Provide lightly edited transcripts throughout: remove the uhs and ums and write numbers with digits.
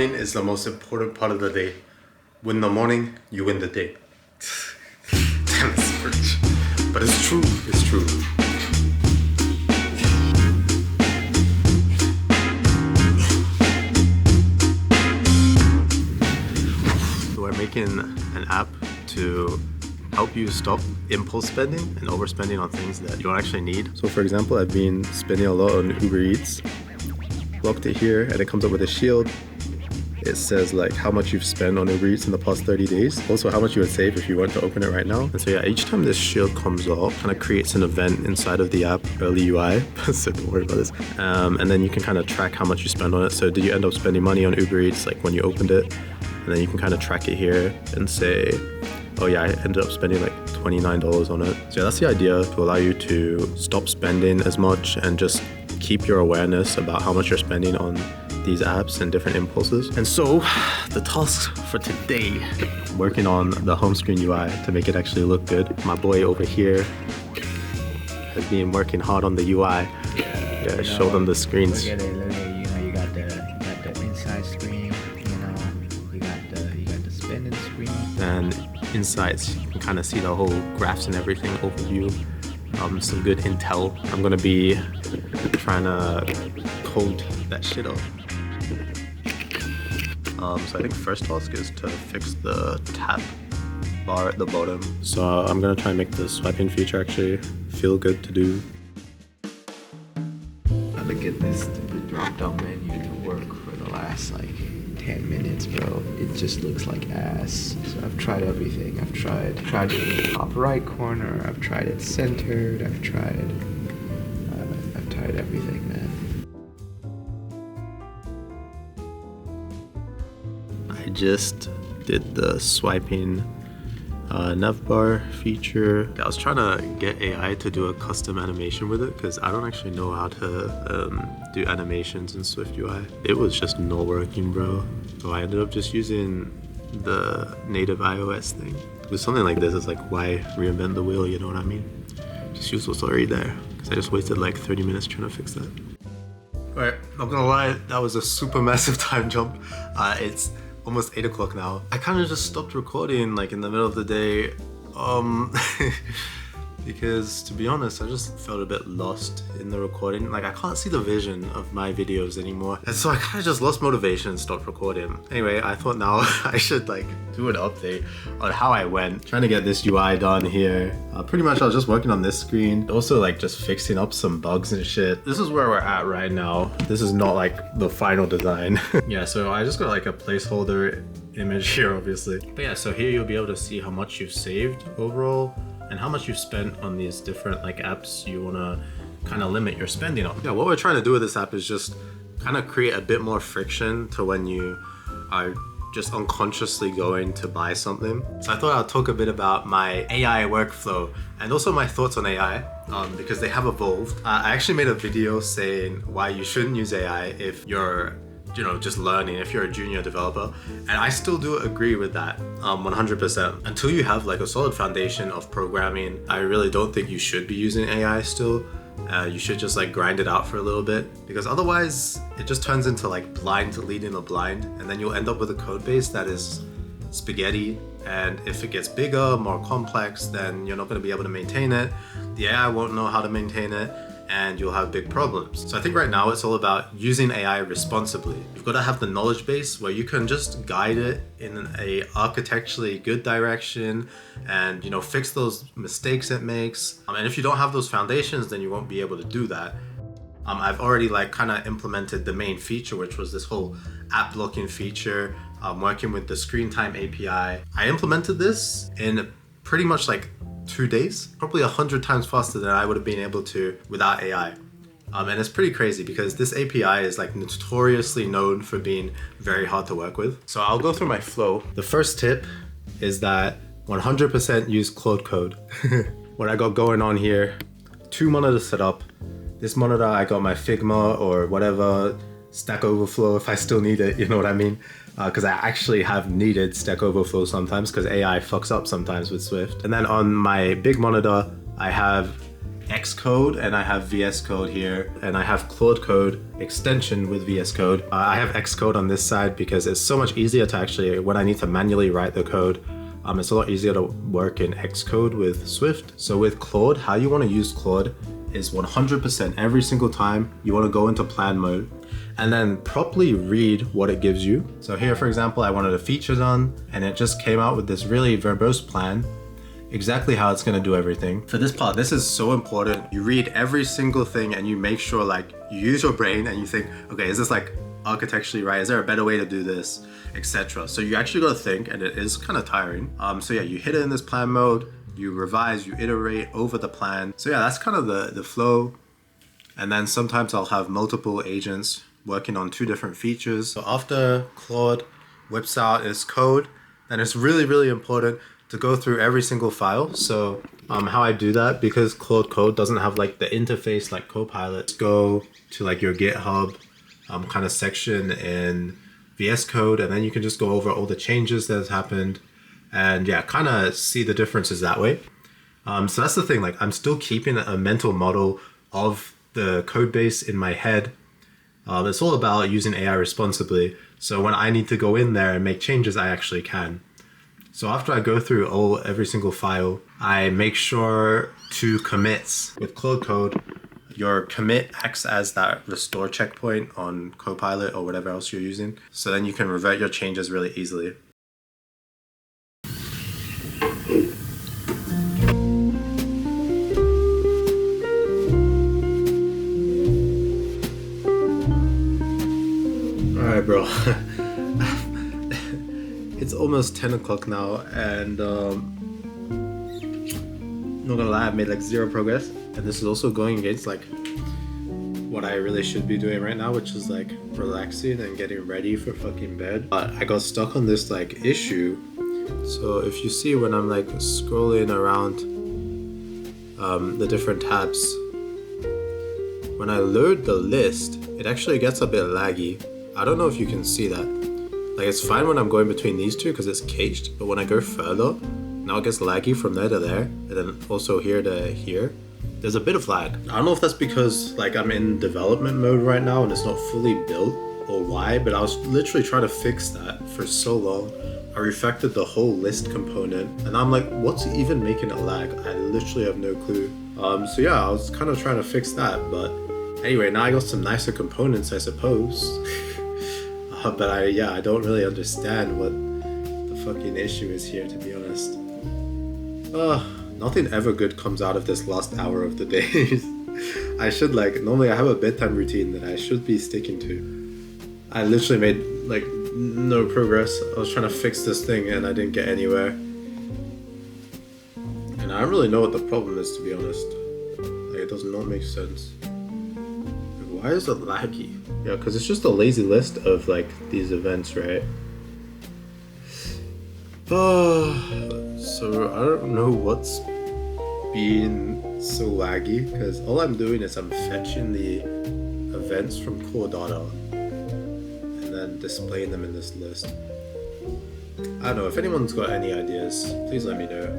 morning is the most important part of the day. Win the morning, you win the day. Damn, it's rich. But it's true, it's true. We're making an app to help you stop impulse spending and overspending on things that you don't actually need. So for example, I've been spending a lot on Uber Eats. Locked it here and it comes up with a shield. It says like how much you've spent on Uber Eats in the past 30 days. Also how much you would save if you were to open it right now. And so yeah, each time this shield comes up, kind of creates an event inside of the app, early UI, so don't worry about this. And then you can kind of track how much you spend on it. So did you end up spending money on Uber Eats like when you opened it? And then you can kind of track it here and say, oh yeah, I ended up spending like $29 on it. So yeah, that's the idea, to allow you to stop spending as much and just keep your awareness about how much you're spending on these apps and different impulses. And so the task for today, working on the home screen UI to make it actually look good. My boy over here has been working hard on the UI. Yeah, show them the screens. Look at it, you got the inside screen, you got the spending screen. And insights, you can kind of see the whole graphs and everything overview. Some good intel. I'm gonna be trying to code that shit up. So I think first task is to fix the tap bar at the bottom. So I'm gonna try and make the swiping feature actually feel good to do. I've been getting this stupid drop-down menu to work for the last like 10 minutes, bro. It just looks like ass. So I've tried everything. I've tried it in the top right corner. I've tried it centered. I've tried everything, man. I just did the swiping navbar feature. I was trying to get AI to do a custom animation with it because I don't actually know how to do animations in SwiftUI. It was just not working, bro. So I ended up just using the native iOS thing. With something like this, it's like, why reinvent the wheel, you know what I mean? Just use what's already there. Because I just wasted like 30 minutes trying to fix that. Alright, not gonna lie, that was a super massive time jump. It's almost 8 o'clock now. I kind of just stopped recording like in the middle of the day because to be honest, I just felt a bit lost in the recording. Like I can't see the vision of my videos anymore. And so I kind of just lost motivation and stopped recording. Anyway, I thought now I should like do an update on how I went. Trying to get this UI done here. Pretty much I was just working on this screen. Also like just fixing up some bugs and shit. This is where we're at right now. This is not like the final design. Yeah, so I just got like a placeholder image here obviously. But yeah, so here you'll be able to see how much you've saved overall and how much you've spent on these different like apps you want to kind of limit your spending on. Yeah, what we're trying to do with this app is just kind of create a bit more friction to when you are just unconsciously going to buy something. So I thought I'll talk a bit about my AI workflow and also my thoughts on AI because they have evolved. I actually made a video saying why you shouldn't use AI if you're just learning, if you're a junior developer. And I still do agree with that 100%. Until you have like a solid foundation of programming, I really don't think you should be using AI still. You should just like grind it out for a little bit because otherwise it just turns into like blind leading the blind and then you'll end up with a code base that is spaghetti. And if it gets bigger, more complex, then you're not going to be able to maintain it. The AI won't know how to maintain it and you'll have big problems. So I think right now it's all about using AI responsibly. You've got to have the knowledge base where you can just guide it in a architecturally good direction and fix those mistakes it makes. And if you don't have those foundations, then you won't be able to do that. I've already like kind of implemented the main feature, which was this whole app blocking feature, working with the screen time API. I implemented this in pretty much like 2 days, probably 100 times faster than I would have been able to without AI. And it's pretty crazy because this API is like notoriously known for being very hard to work with. So I'll go through my flow. The first tip is that 100% use Claude Code. What I got going on here, 2 monitors set up. This monitor, I got my Figma or whatever, Stack Overflow if I still need it, you know what I mean? Because I actually have needed Stack Overflow sometimes because AI fucks up sometimes with Swift. And then on my big monitor, I have Xcode and I have VS Code here, and I have Claude Code extension with VS Code. I have Xcode on this side because it's so much easier to actually, when I need to manually write the code, it's a lot easier to work in Xcode with Swift. So with Claude, how you want to use Claude is 100% every single time you want to go into plan mode and then properly read what it gives you. So here, for example, I wanted a feature done and it just came out with this really verbose plan, exactly how it's going to do everything. For this part, this is so important. You read every single thing and you make sure, like, you use your brain and you think, okay, is this like architecturally right? Is there a better way to do this, etc.? So you actually got to think, and it is kind of tiring. So yeah, you hit it in this plan mode, you revise, you iterate over the plan. So yeah, that's kind of the flow. And then sometimes I'll have multiple agents working on 2 different features. So after Claude whips out its code, then it's really, really important to go through every single file. So how I do that, because Claude Code doesn't have like the interface like Copilot, go to like your GitHub kind of section in VS Code, and then you can just go over all the changes that has happened and yeah, kind of see the differences that way. So that's the thing, like I'm still keeping a mental model of the code base in my head. It's all about using AI responsibly. So when I need to go in there and make changes, I actually can. So after I go through every single file, I make sure to commits. With Claude Code, your commit acts as that restore checkpoint on Copilot or whatever else you're using. So then you can revert your changes really easily. Alright, bro. It's almost 10 o'clock now, and not gonna lie, I've made like 0 progress. And this is also going against like what I really should be doing right now, which is like relaxing and getting ready for fucking bed. But I got stuck on this like issue. So if you see when I'm like scrolling around the different tabs, when I load the list, it actually gets a bit laggy. I don't know if you can see that. Like it's fine when I'm going between these two because it's caged, but when I go further, now it gets laggy from there to there, and then also here to here. There's a bit of lag. I don't know if that's because like I'm in development mode right now and it's not fully built or why, but I was literally trying to fix that for so long. I refactored the whole list component and I'm like, what's even making it lag? I literally have no clue. So yeah, I was kind of trying to fix that, but anyway, now I got some nicer components, I suppose. But I don't really understand what the fucking issue is here, to be honest. Nothing ever good comes out of this last hour of the day. I should normally I have a bedtime routine that I should be sticking to. I literally made like no progress. I was trying to fix this thing and I didn't get anywhere. And I don't really know what the problem is, to be honest. Like it does not make sense. Why is it laggy? Yeah, because it's just a lazy list of like these events, right? So I don't know what's being so laggy, because all I'm doing is I'm fetching the events from core data and then displaying them in this list. I don't know, if anyone's got any ideas, please let me know.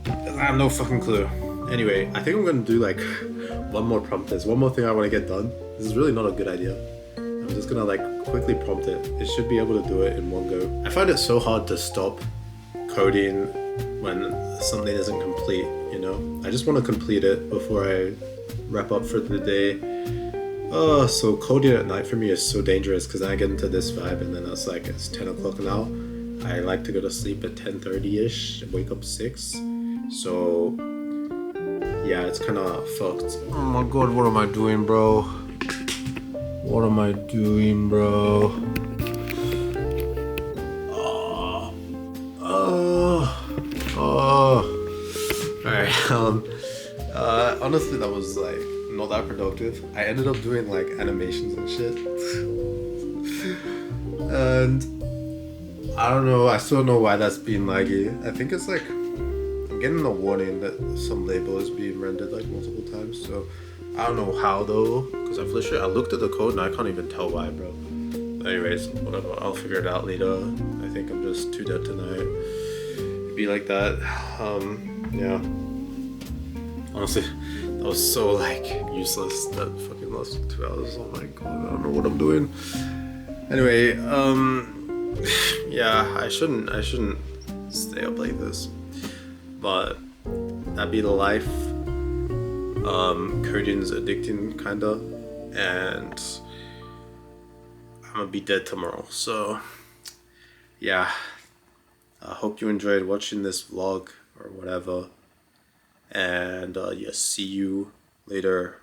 I have no fucking clue. Anyway, I think I'm gonna do like one more prompt. There's one more thing I want to get done. This is really not a good idea. I'm just gonna like quickly prompt it. It should be able to do it in one go. I find it so hard to stop coding when something isn't complete, you know? I just want to complete it before I wrap up for the day. Oh, so coding at night for me is so dangerous because I get into this vibe and then it's like, it's 10 o'clock now. I like to go to sleep at 10:30ish and wake up 6. So yeah, it's kind of fucked. Oh my god, what am I doing, bro? What am I doing, bro? Alright, honestly that was like not that productive. I ended up doing like animations and shit. And I don't know, I still don't know why that's being laggy. I think it's like I'm getting a warning that some label is being rendered like multiple times, so I don't know how though, because I looked at the code and I can't even tell why, bro. But anyways, whatever, I'll figure it out later. I think I'm just too dead tonight. It'd be like that. Yeah. Honestly, that was so like useless. That fucking last 2 hours. Oh my god, I don't know what I'm doing. Anyway, yeah, I shouldn't stay up like this, but that be the life. Coding's addicting kinda, and I'm gonna be dead tomorrow. So yeah, I hope you enjoyed watching this vlog or whatever, and yeah, see you later.